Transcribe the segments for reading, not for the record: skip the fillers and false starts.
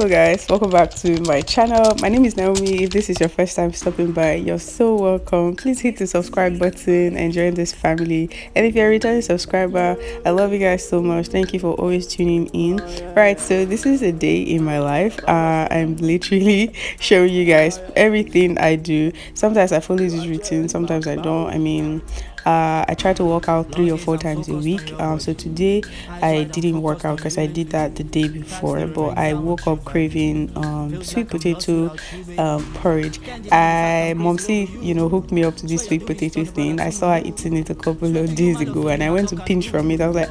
Hello guys, welcome back to my channel. My name is Naomi. If this is your first time stopping by, you're so welcome. Please hit the subscribe button and join this family. And if you're a returning subscriber, I love you guys so much. Thank you for always tuning in. Right, so this is a day in my life. I'm literally showing you guys everything I do. Sometimes I follow this routine, sometimes I don't. I try to work out 3 or 4 times a week. So today I didn't work out because I did that the day before, but I woke up craving sweet potato porridge. Momsy, hooked me up to this sweet potato thing. I saw her eating it a couple of days ago, and I went to pinch from it. I was like,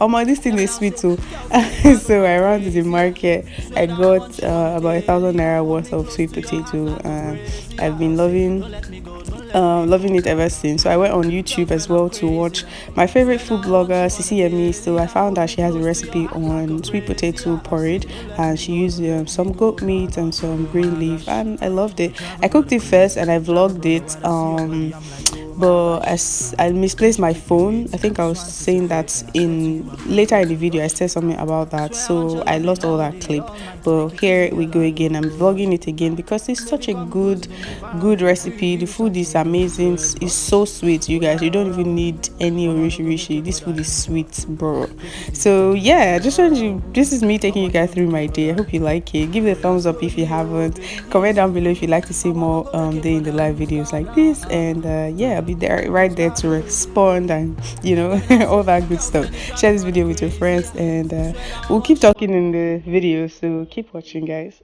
oh my, this thing is sweet too. So I ran to the market. I got about 1,000 naira worth of sweet potato. I've been loving it ever since. So I went on YouTube as well to watch my favorite food blogger, CCME. So I found that she has a recipe on sweet potato porridge, and she used some goat meat and some green leaf, and I loved it. I cooked it first and I vlogged it. But as I misplaced my phone, I think I was saying that in later in the video I said something about that, so I lost all that clip. But here we go again. I'm vlogging it again because it's such a good recipe. The food is amazing. It's so sweet, you guys. You don't even need any orishi. This food is sweet, bro. So yeah, just wanted you, this is me taking you guys through my day. I hope you like it. Give it a thumbs up if you haven't. Comment down below if you'd like to see more day in the live videos like this. And yeah, I'll be there right there to respond and all that good stuff. Share this video with your friends, and we'll keep talking in the video, so keep watching, guys.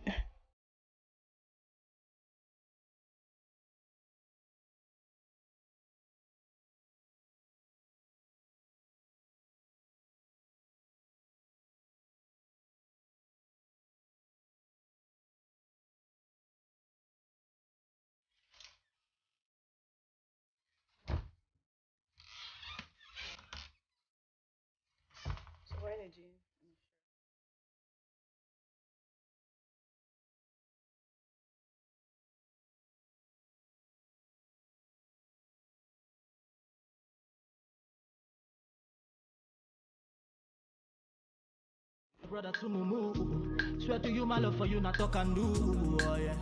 Brother to mumu, swear to you, my love for you, not talk and do. Oh, yeah.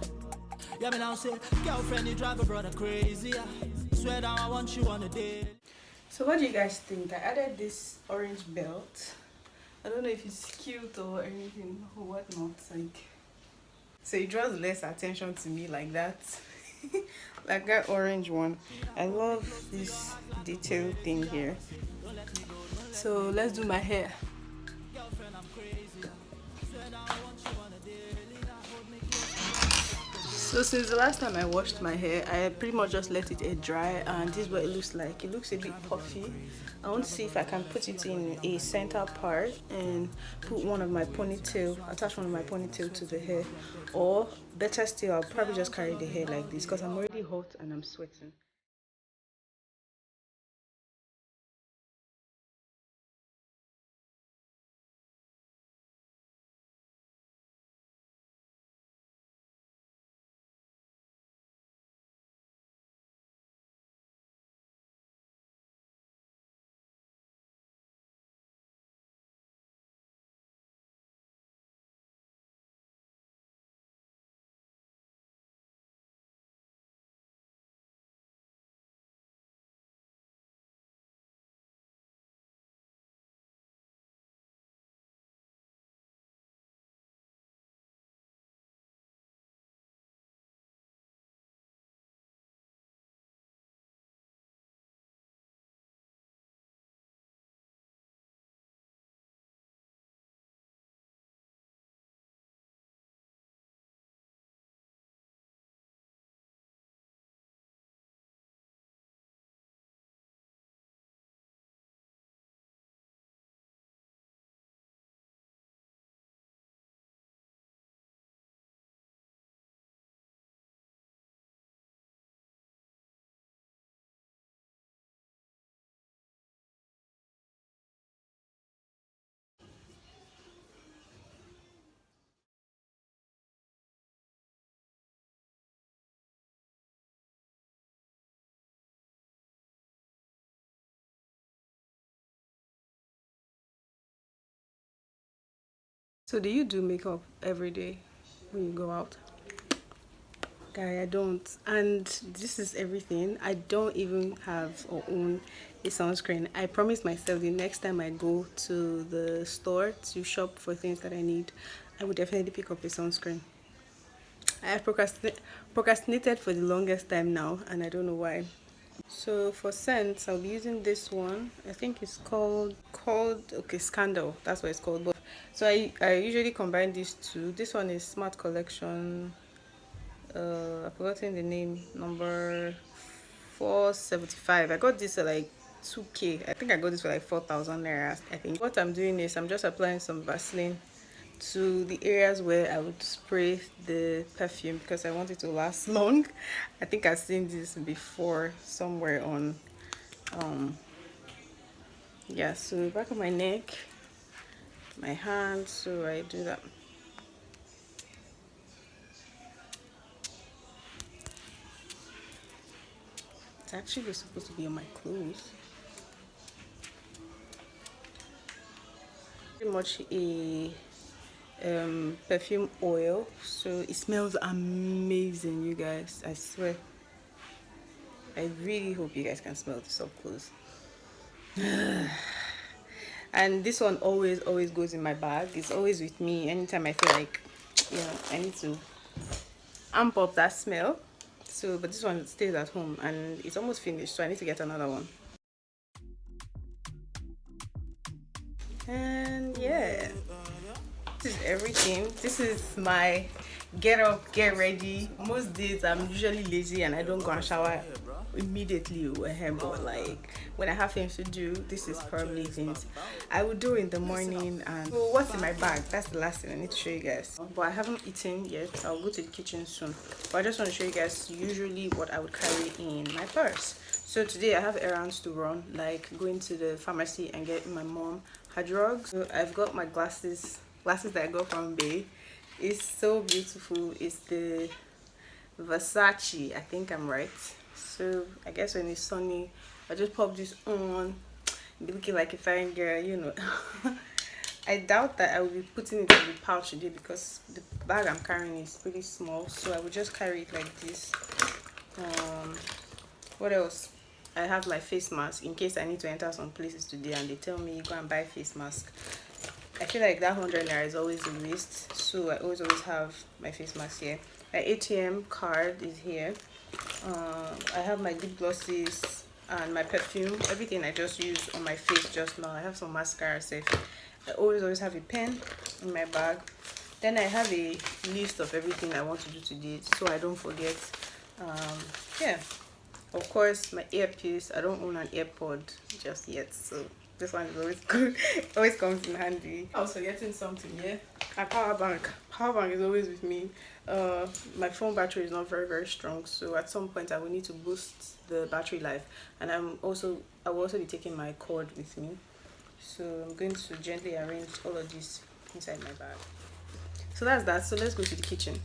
Yeah, me now say, girlfriend, you drive a brother crazy. Yeah. Swear down, I want you on a date. So what do you guys think? I added this orange belt. I don't know if it's cute or anything or whatnot. So it draws less attention to me like that. Like that orange one. I love this detail thing here. So let's do my hair. So since the last time I washed my hair, I pretty much just let it air dry, and this is what it looks like. It looks a bit puffy. I want to see if I can put it in a center part and put attach one of my ponytail to the hair, or better still, I'll probably just carry the hair like this because I'm already hot and I'm sweating. So do you do makeup every day when you go out? Guy, I don't. And this is everything. I don't even have or own a sunscreen. I promised myself the next time I go to the store to shop for things that I need, I would definitely pick up a sunscreen. I have procrastinated for the longest time now, and I don't know why. So for scents, I'll be using this one. I think it's called okay, Scandal. That's what it's called. But so I usually combine these two. This one is Smart Collection. I've forgotten the name. Number 475. I got this at like 2k. I think I got this for like 4,000 naira. I think what I'm doing is I'm just applying some Vaseline to the areas where I would spray the perfume because I want it to last long. I think I've seen this before somewhere on yeah, so back of my neck, my hands, so I do that. It's actually supposed to be on my clothes. Pretty much a perfume oil, so it smells amazing, you guys. I swear. I really hope you guys can smell this up close. And this one always goes in my bag. It's always with me anytime I feel like I need to amp up that smell. So but this one stays at home and it's almost finished, so I need to get another one. And yeah, this is everything. This is my get up, get ready. Most days I'm usually lazy and I don't go and shower immediately, but like when I have things to do, this is probably things I would do in the morning. And so what's in my bag? That's the last thing I need to show you guys. But I haven't eaten yet. I'll go to the kitchen soon, but I just want to show you guys usually what I would carry in my purse. So today I have errands to run, like going to the pharmacy and getting my mom her drugs. So I've got my glasses that I got from Bay. It's so beautiful. It's the Versace, I think I'm right. So I guess when it's sunny, I just pop this on, be looking like a fine girl. I doubt that I will be putting it in the pouch today because the bag I'm carrying is pretty small, so I will just carry it like this. What else? I have my face mask in case I need to enter some places today and they tell me go and buy face mask. I feel like that 100 naira is always a waste, so I always have my face mask here. My ATM card is here. I have my lip glosses and my perfume, everything I just used on my face just now. I have some mascara safe. I always have a pen in my bag. Then I have a list of everything I want to do today so I don't forget. Yeah, of course my earpiece. I don't own an AirPod just yet, so this one is always good. Always comes in handy. I was forgetting something. Yeah, my power bank is always with me. My phone battery is not very strong, so at some point I will need to boost the battery life, and I will also be taking my cord with me. So I'm going to gently arrange all of this inside my bag. So that's that. So let's go to the kitchen.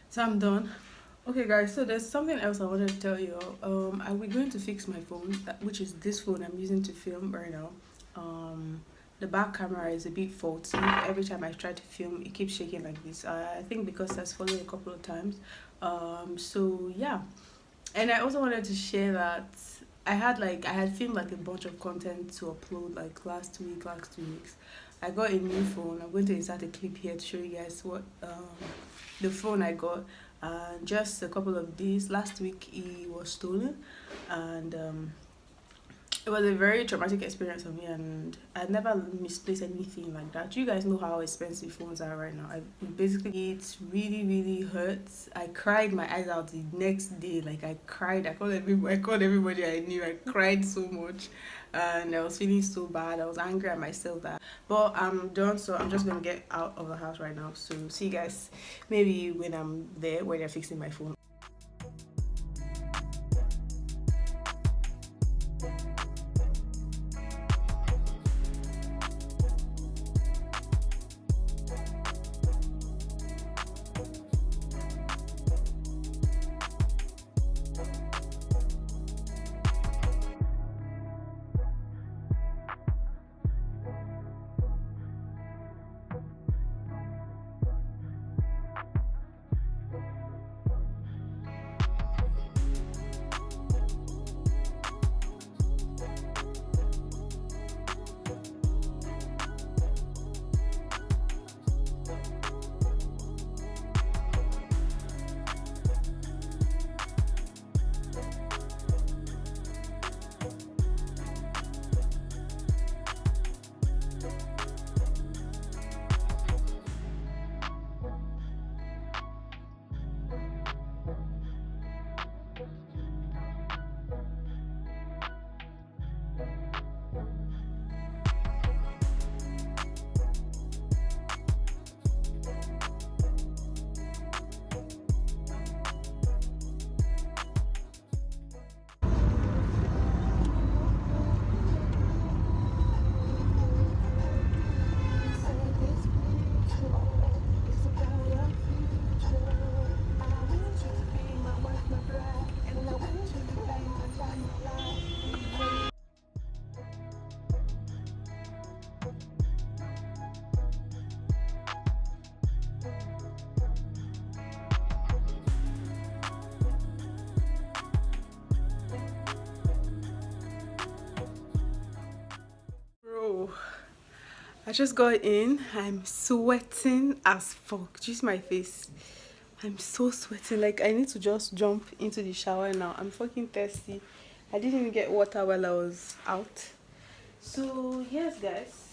So I'm done. Okay guys, so there's something else I wanted to tell you. Are we going to fix my phone, which is this phone I'm using to film right now. The back camera is a bit faulty. Every time I try to film, it keeps shaking like this. I think because that's fallen a couple of times. So yeah, and I also wanted to share that I had filmed like a bunch of content to upload like last 2 weeks. I got a new phone. I'm going to insert a clip here to show you guys what the phone I got. Just a couple of days last week it was stolen, and it was a very traumatic experience for me, and I never misplaced anything like that. You guys know how expensive phones are right now. It really hurts. I cried my eyes out the next day. Like I cried. I called everybody I knew. I cried so much, and I was feeling so bad. I was angry at myself but I'm done, so I'm just gonna get out of the house right now. So see you guys maybe when I'm there, when they're fixing my phone. I just got in. I'm sweating as fuck. Do you see my face? I'm so sweating. Like, I need to just jump into the shower now. I'm fucking thirsty. I didn't even get water while I was out. So, yes, guys.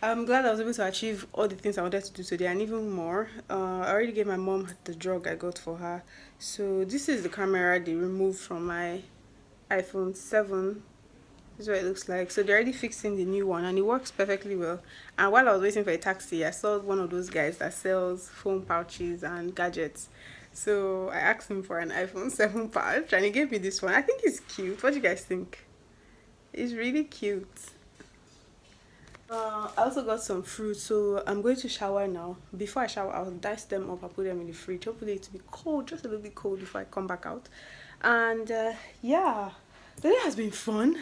I'm glad I was able to achieve all the things I wanted to do today and even more. I already gave my mom the drug I got for her. So, this is the camera they removed from my iPhone 7. This is what it looks like. So they're already fixing the new one and it works perfectly well. And while I was waiting for a taxi, I saw one of those guys that sells phone pouches and gadgets. So I asked him for an iPhone 7 pouch and he gave me this one. I think it's cute. What do you guys think? It's really cute. I also got some fruit, so I'm going to shower now. Before I shower, I'll dice them up. I'll put them in the fridge. Hopefully, it will be cold, just a little bit cold before I come back out. And yeah, the day has been fun.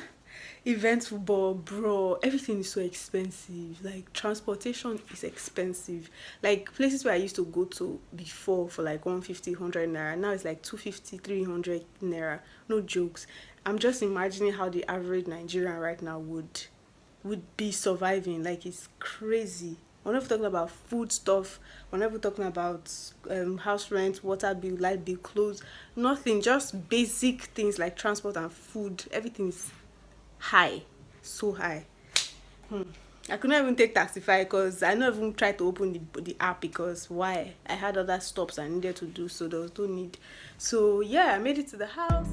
Eventful, but bro, everything is so expensive. Like transportation is expensive. Like places where I used to go to before for like 150, 100 naira, now it's like 250, 300 naira. No jokes. I'm just imagining how the average Nigerian right now would be surviving. Like it's crazy. We're not talking about food stuff. We're not talking about house rent, water bill, light bill, clothes. Nothing. Just basic things like transport and food. Everything is high, so high. I couldn't even take Taxify because I not even tried to open the app because why? I had other stops I needed to do, so there was no need. So yeah, I made it to the house.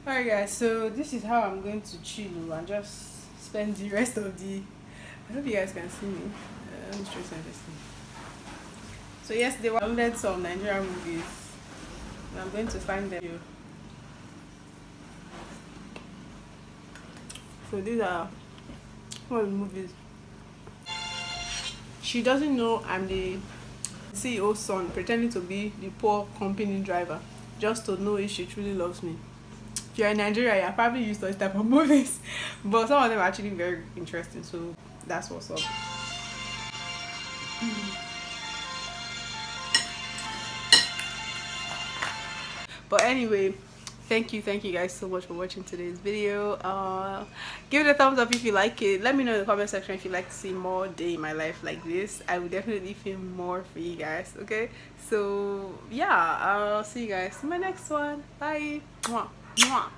Alright guys, so this is how I'm going to chill and just spend the rest of the. I hope you guys can see me. Let me straighten this thing. So yesterday I downloaded some Nigerian movies and I'm going to find them here. So these are one of the movies. She doesn't know I'm the CEO's son pretending to be the poor company driver just to know if she truly loves me. If you're in Nigeria, you're probably used to this type of movies, but some of them are actually very interesting. So that's what's up. But anyway, thank you guys so much for watching today's video. Give it a thumbs up if you like it. Let me know in the comment section if you'd like to see more day in my life like this. I will definitely film more for you guys. Okay, so yeah, I'll see you guys in my next one. Bye. Mwah. Mwah.